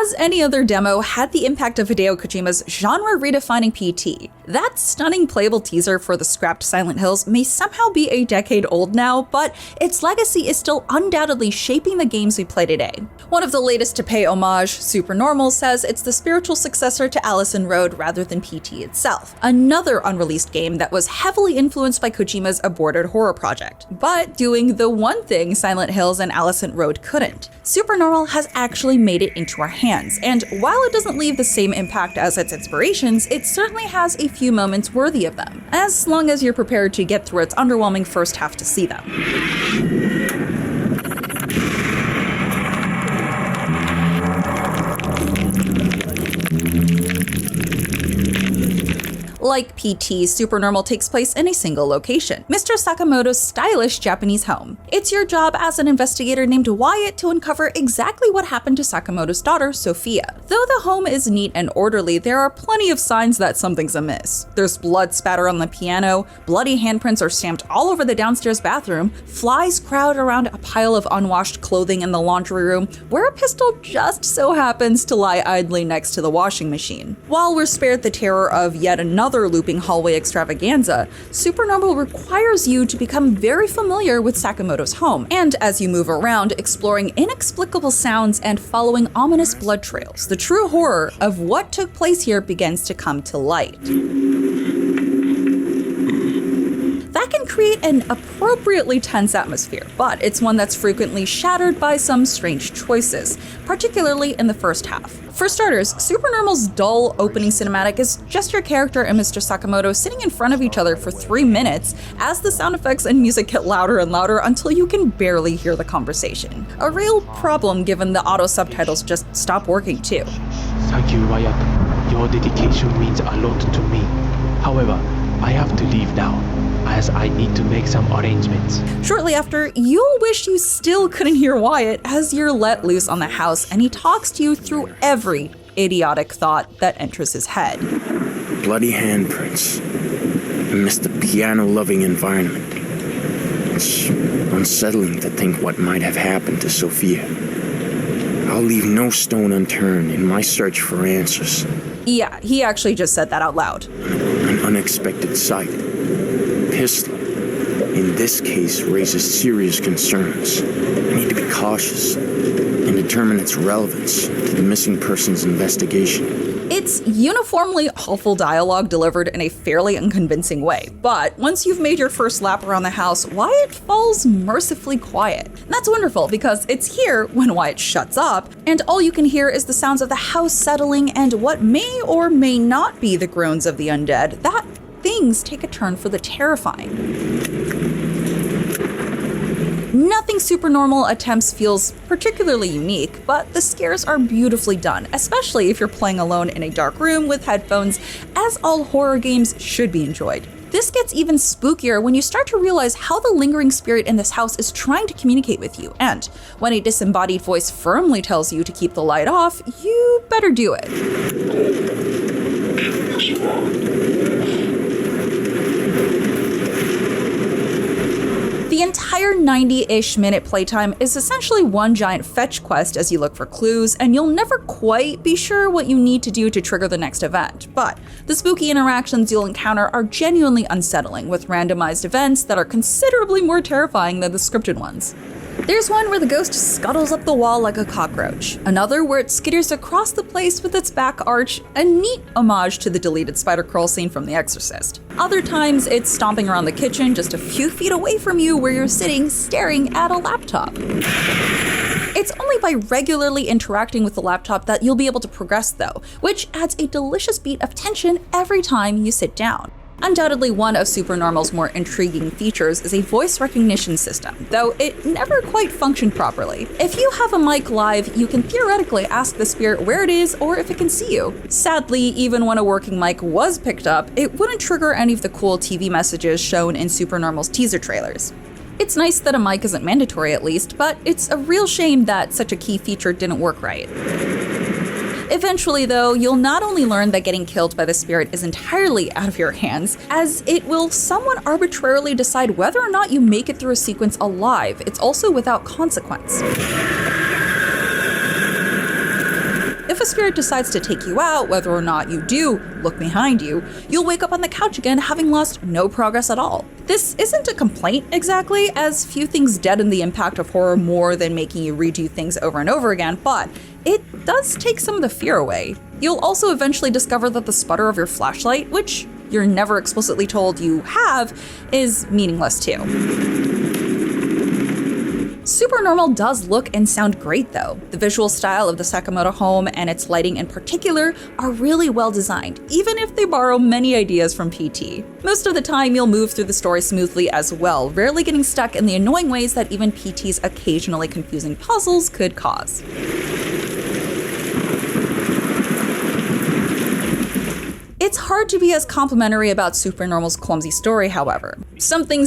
as any other demo had the impact of Hideo Kojima's genre-redefining PT. That stunning playable teaser for the scrapped Silent Hills may somehow be a decade old now, but its legacy is still undoubtedly shaping the games we play today. One of the latest to pay homage, Supernormal, says it's the spiritual successor to Allison Road rather than PT itself, another unreleased game that was heavily influenced by Kojima's aborted horror project, but doing the one thing Silent Hills and Allison Road couldn't. Supernormal has actually made it into our hands, and while it doesn't leave the same impact as its inspirations, it certainly has a few moments worthy of them, as long as you're prepared to get through its underwhelming first half to see them. Like PT, Supernormal takes place in a single location, Mr. Sakamoto's stylish Japanese home. It's your job as an investigator named Wyatt to uncover exactly what happened to Sakamoto's daughter, Sophia. Though the home is neat and orderly, there are plenty of signs that something's amiss. There's blood spatter on the piano, bloody handprints are stamped all over the downstairs bathroom, flies crowd around a pile of unwashed clothing in the laundry room, where a pistol just so happens to lie idly next to the washing machine. While we're spared the terror of yet another looping hallway extravaganza, Supernormal requires you to become very familiar with Sakamoto's home, and as you move around, exploring inexplicable sounds and following ominous blood trails, the true horror of what took place here begins to come to light. That can create an appropriately tense atmosphere, but it's one that's frequently shattered by some strange choices, particularly in the first half. For starters, Supernormal's dull opening cinematic is just your character and Mr. Sakamoto sitting in front of each other for 3 minutes as the sound effects and music get louder and louder until you can barely hear the conversation. A real problem given the auto subtitles just stop working too. Thank you, Wyatt. Your dedication means a lot to me. However, I have to leave now, as I need to make some arrangements. Shortly after, you'll wish you still couldn't hear Wyatt as you're let loose on the house and he talks to you through every idiotic thought that enters his head. Bloody handprints. Amidst the piano-loving environment. It's unsettling to think what might have happened to Sophia. I'll leave no stone unturned in my search for answers. Yeah, he actually just said that out loud. An unexpected sight. Pistol. In this case, raises serious concerns. I need to be cautious and determine its relevance to the missing person's investigation. It's uniformly awful dialogue delivered in a fairly unconvincing way, but once you've made your first lap around the house, Wyatt falls mercifully quiet. And that's wonderful because it's here when Wyatt shuts up, and all you can hear is the sounds of the house settling and what may or may not be the groans of the undead, that things take a turn for the terrifying. Nothing Supernormal attempts feels particularly unique, but the scares are beautifully done, especially if you're playing alone in a dark room with headphones, as all horror games should be enjoyed. This gets even spookier when you start to realize how the lingering spirit in this house is trying to communicate with you, and when a disembodied voice firmly tells you to keep the light off, you better do it. The entire 90-ish minute playtime is essentially one giant fetch quest as you look for clues, and you'll never quite be sure what you need to do to trigger the next event, but the spooky interactions you'll encounter are genuinely unsettling, with randomized events that are considerably more terrifying than the scripted ones. There's one where the ghost scuttles up the wall like a cockroach, another where it skitters across the place with its back arch, a neat homage to the deleted spider crawl scene from The Exorcist. Other times, it's stomping around the kitchen just a few feet away from you where you're sitting staring at a laptop. It's only by regularly interacting with the laptop that you'll be able to progress though, which adds a delicious beat of tension every time you sit down. Undoubtedly one of Supernormal's more intriguing features is a voice recognition system, though it never quite functioned properly. If you have a mic live, you can theoretically ask the spirit where it is or if it can see you. Sadly, even when a working mic was picked up, it wouldn't trigger any of the cool TV messages shown in Supernormal's teaser trailers. It's nice that a mic isn't mandatory at least, but it's a real shame that such a key feature didn't work right. Eventually though, you'll not only learn that getting killed by the spirit is entirely out of your hands, as it will somewhat arbitrarily decide whether or not you make it through a sequence alive, it's also without consequence. If a spirit decides to take you out, whether or not you do look behind you, you'll wake up on the couch again having lost no progress at all. This isn't a complaint exactly, as few things deaden the impact of horror more than making you redo things over and over again, but it does take some of the fear away. You'll also eventually discover that the sputter of your flashlight, which you're never explicitly told you have, is meaningless too. Supernormal does look and sound great though. The visual style of the Sakamoto home and its lighting in particular are really well designed, even if they borrow many ideas from PT. Most of the time you'll move through the story smoothly as well, rarely getting stuck in the annoying ways that even PT's occasionally confusing puzzles could cause. It's hard to be as complimentary about Supernormal's clumsy story, however. Something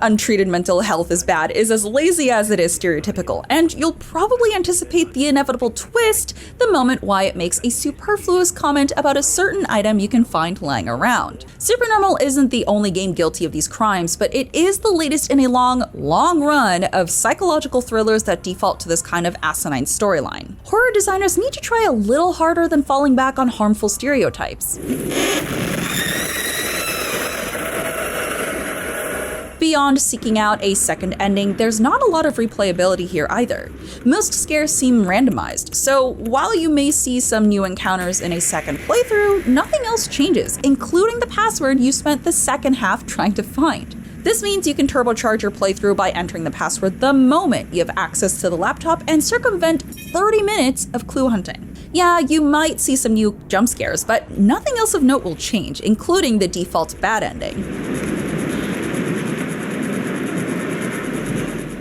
untreated mental health is bad is as lazy as it is stereotypical, and you'll probably anticipate the inevitable twist the moment Wyatt makes a superfluous comment about a certain item you can find lying around. Supernormal isn't the only game guilty of these crimes, but it is the latest in a long run of psychological thrillers that default to this kind of asinine storyline. Horror designers need to try a little harder than falling back on harmful stereotypes. Beyond seeking out a second ending, there's not a lot of replayability here either. Most scares seem randomized, so while you may see some new encounters in a second playthrough, nothing else changes, including the password you spent the second half trying to find. This means you can turbocharge your playthrough by entering the password the moment you have access to the laptop and circumvent 30 minutes of clue hunting. Yeah, you might see some new jump scares, but nothing else of note will change, including the default bad ending.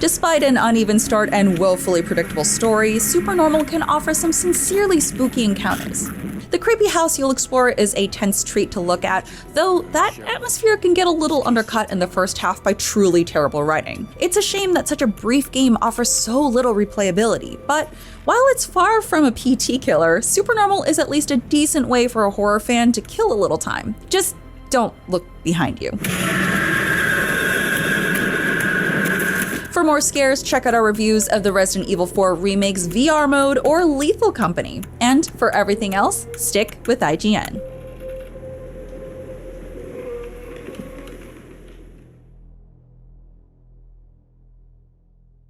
Despite an uneven start and woefully predictable story, Supernormal can offer some sincerely spooky encounters. The creepy house you'll explore is a tense treat to look at, though that atmosphere can get a little undercut in the first half by truly terrible writing. It's a shame that such a brief game offers so little replayability, but while it's far from a PT killer, Supernormal is at least a decent way for a horror fan to kill a little time. Just don't look behind you. For more scares, check out our reviews of the Resident Evil 4 Remake's VR mode or Lethal Company. And for everything else, stick with IGN.